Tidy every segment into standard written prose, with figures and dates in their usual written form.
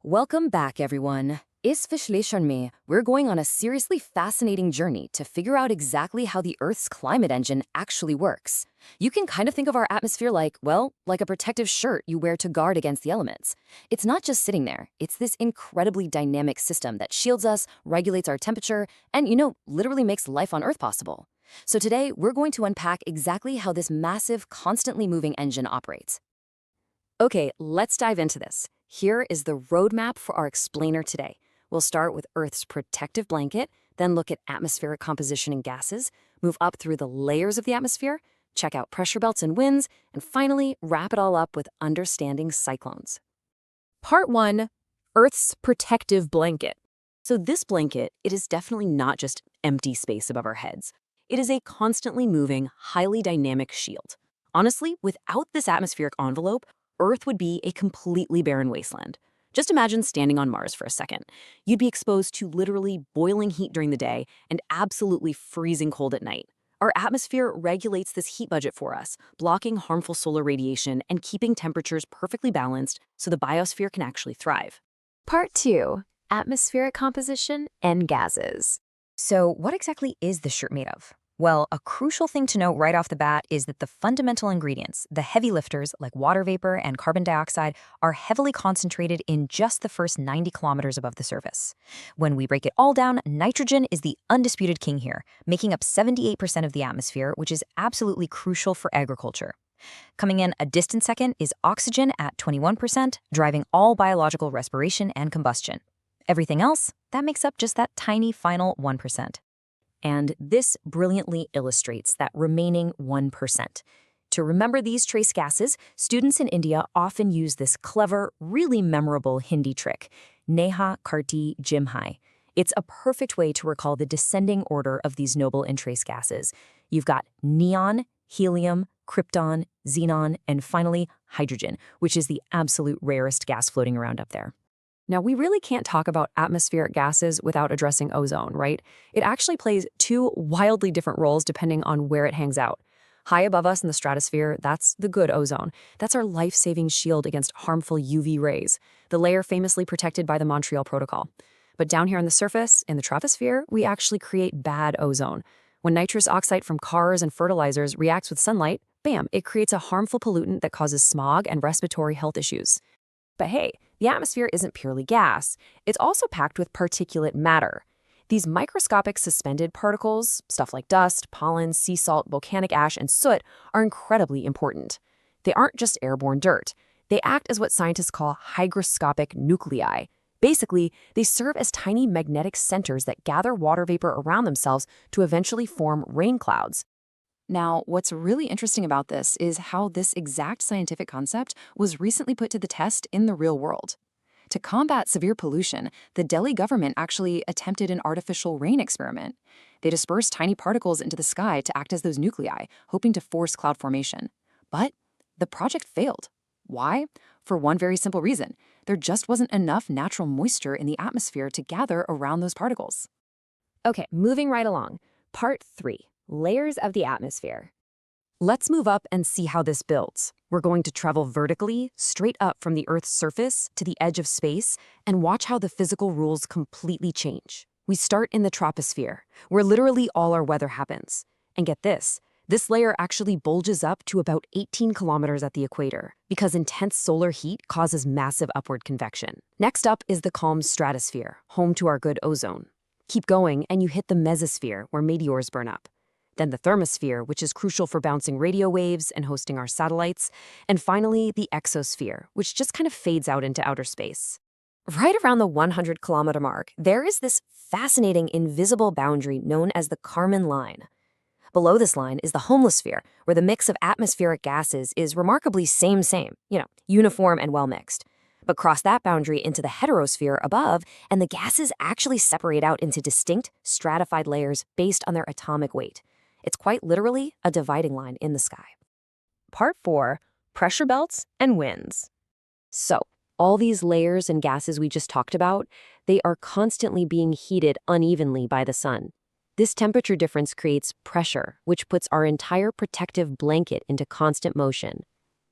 Welcome back, everyone. इस विश्लेषण में, we're going on a seriously fascinating journey to figure out exactly how the Earth's climate engine actually works. You can kind of think of our atmosphere like, well, like a protective shirt you wear to guard against the elements. It's not just sitting there. It's this incredibly dynamic system that shields us, regulates our temperature, and, literally makes life on Earth possible. So today, we're going to unpack exactly how this massive, constantly moving engine operates. Okay, let's dive into this. Here is the roadmap for our explainer today. We'll start with Earth's protective blanket, then look at atmospheric composition and gases, move up through the layers of the atmosphere, check out pressure belts and winds, and finally wrap it all up with understanding cyclones. Part 1, Earth's protective blanket. So this blanket, it is definitely not just empty space above our heads. It is a constantly moving, highly dynamic shield. Honestly, without this atmospheric envelope, Earth would be a completely barren wasteland. Just imagine standing on Mars for a second. You'd be exposed to literally boiling heat during the day and absolutely freezing cold at night. Our atmosphere regulates this heat budget for us, blocking harmful solar radiation and keeping temperatures perfectly balanced so the biosphere can actually thrive. Part 2, atmospheric composition and gases. So what exactly is this shirt made of? Well, a crucial thing to note right off the bat is that the fundamental ingredients, the heavy lifters like water vapor and carbon dioxide, are heavily concentrated in just the first 90 kilometers above the surface. When we break it all down, nitrogen is the undisputed king here, making up 78% of the atmosphere, which is absolutely crucial for agriculture. Coming in a distant second is oxygen at 21%, driving all biological respiration and combustion. Everything else, that makes up just that tiny final 1%. And this brilliantly illustrates that remaining 1%. To remember these trace gases, students in India often use this clever, really memorable Hindi trick, Neha, Karti, Jimhai. It's a perfect way to recall the descending order of these noble and trace gases. You've got neon, helium, krypton, xenon, and finally hydrogen, which is the absolute rarest gas floating around up there. Now, we really can't talk about atmospheric gases without addressing ozone, right? It actually plays two wildly different roles depending on where it hangs out. High above us in the stratosphere, that's the good ozone. That's our life-saving shield against harmful UV rays, the layer famously protected by the Montreal Protocol. But down here on the surface, in the troposphere, we actually create bad ozone. When nitrous oxide from cars and fertilizers reacts with sunlight, bam, it creates a harmful pollutant that causes smog and respiratory health issues. But hey, the atmosphere isn't purely gas. It's also packed with particulate matter. These microscopic suspended particles, stuff like dust, pollen, sea salt, volcanic ash, and soot, are incredibly important. They aren't just airborne dirt. They act as what scientists call hygroscopic nuclei. Basically, they serve as tiny magnetic centers that gather water vapor around themselves to eventually form rain clouds. Now, what's really interesting about this is how this exact scientific concept was recently put to the test in the real world. To combat severe pollution, the Delhi government actually attempted an artificial rain experiment. They dispersed tiny particles into the sky to act as those nuclei, hoping to force cloud formation. But the project failed. Why? For one very simple reason. There just wasn't enough natural moisture in the atmosphere to gather around those particles. Okay, moving right along. Part 3. Layers of the atmosphere. Let's move up and see how this builds. We're going to travel vertically, straight up from the Earth's surface to the edge of space, and watch how the physical rules completely change. We start in the troposphere, where literally all our weather happens. And get this layer actually bulges up to about 18 kilometers at the equator, because intense solar heat causes massive upward convection. Next up is the calm stratosphere, home to our good ozone. Keep going, and you hit the mesosphere, where meteors burn up. Then the thermosphere, which is crucial for bouncing radio waves and hosting our satellites, and finally the exosphere, which just kind of fades out into outer space. Right around the 100-kilometer mark, there is this fascinating invisible boundary known as the Karman line. Below this line is the Homosphere, where the mix of atmospheric gases is remarkably same, uniform and well-mixed. But cross that boundary into the Heterosphere above, and the gases actually separate out into distinct, stratified layers based on their atomic weight. It's quite literally a dividing line in the sky. Part 4, pressure belts and winds. So, all these layers and gases we just talked about, they are constantly being heated unevenly by the sun. This temperature difference creates pressure, which puts our entire protective blanket into constant motion.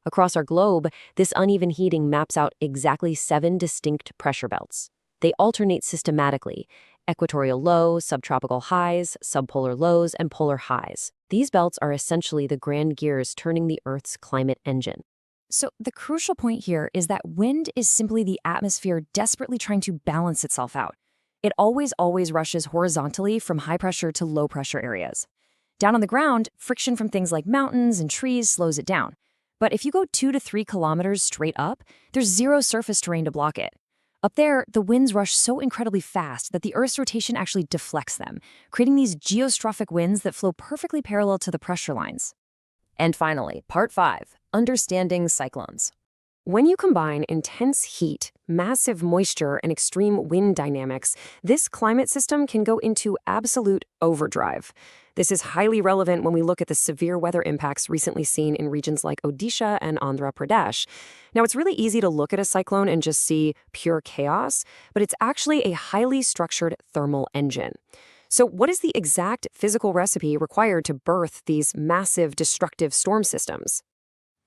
Across our globe, this uneven heating maps out exactly 7 distinct pressure belts. They alternate systematically: equatorial lows, subtropical highs, subpolar lows, and polar highs. These belts are essentially the grand gears turning the Earth's climate engine. So the crucial point here is that wind is simply the atmosphere desperately trying to balance itself out. It always rushes horizontally from high pressure to low pressure areas. Down on the ground, friction from things like mountains and trees slows it down. But if you go 2 to 3 kilometers straight up, there's zero surface terrain to block it. Up there, the winds rush so incredibly fast that the Earth's rotation actually deflects them, creating these geostrophic winds that flow perfectly parallel to the pressure lines. And finally, part 5, understanding cyclones. When you combine intense heat, massive moisture, and extreme wind dynamics, this climate system can go into absolute overdrive. This is highly relevant when we look at the severe weather impacts recently seen in regions like Odisha and Andhra Pradesh. Now, it's really easy to look at a cyclone and just see pure chaos, but it's actually a highly structured thermal engine. So what is the exact physical recipe required to birth these massive destructive storm systems?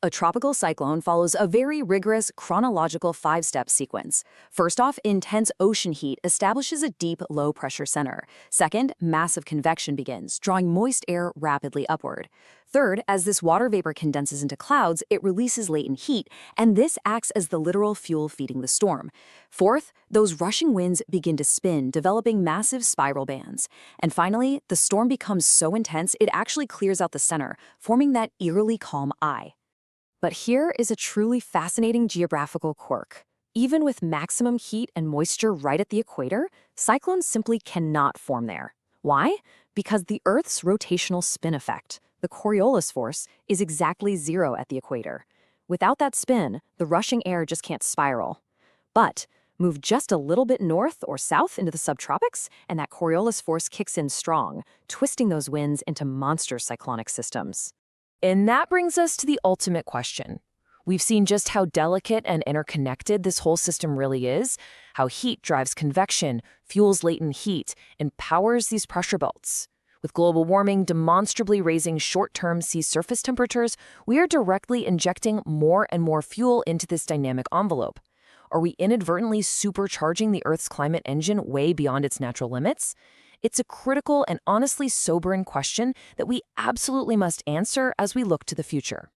A tropical cyclone follows a very rigorous chronological 5-step sequence. First off, intense ocean heat establishes a deep, low-pressure center. Second, massive convection begins, drawing moist air rapidly upward. Third, as this water vapor condenses into clouds, it releases latent heat, and this acts as the literal fuel feeding the storm. Fourth, those rushing winds begin to spin, developing massive spiral bands. And finally, the storm becomes so intense it actually clears out the center, forming that eerily calm eye. But here is a truly fascinating geographical quirk. Even with maximum heat and moisture right at the equator, cyclones simply cannot form there. Why? Because the Earth's rotational spin effect, the Coriolis force, is exactly 0 at the equator. Without that spin, the rushing air just can't spiral. But move just a little bit north or south into the subtropics, and that Coriolis force kicks in strong, twisting those winds into monster cyclonic systems. And that brings us to the ultimate question. We've seen just how delicate and interconnected this whole system really is, how heat drives convection, fuels latent heat, and powers these pressure belts. With global warming demonstrably raising short-term sea surface temperatures, we are directly injecting more and more fuel into this dynamic envelope. Are we inadvertently supercharging the Earth's climate engine way beyond its natural limits? It's a critical and honestly sobering question that we absolutely must answer as we look to the future.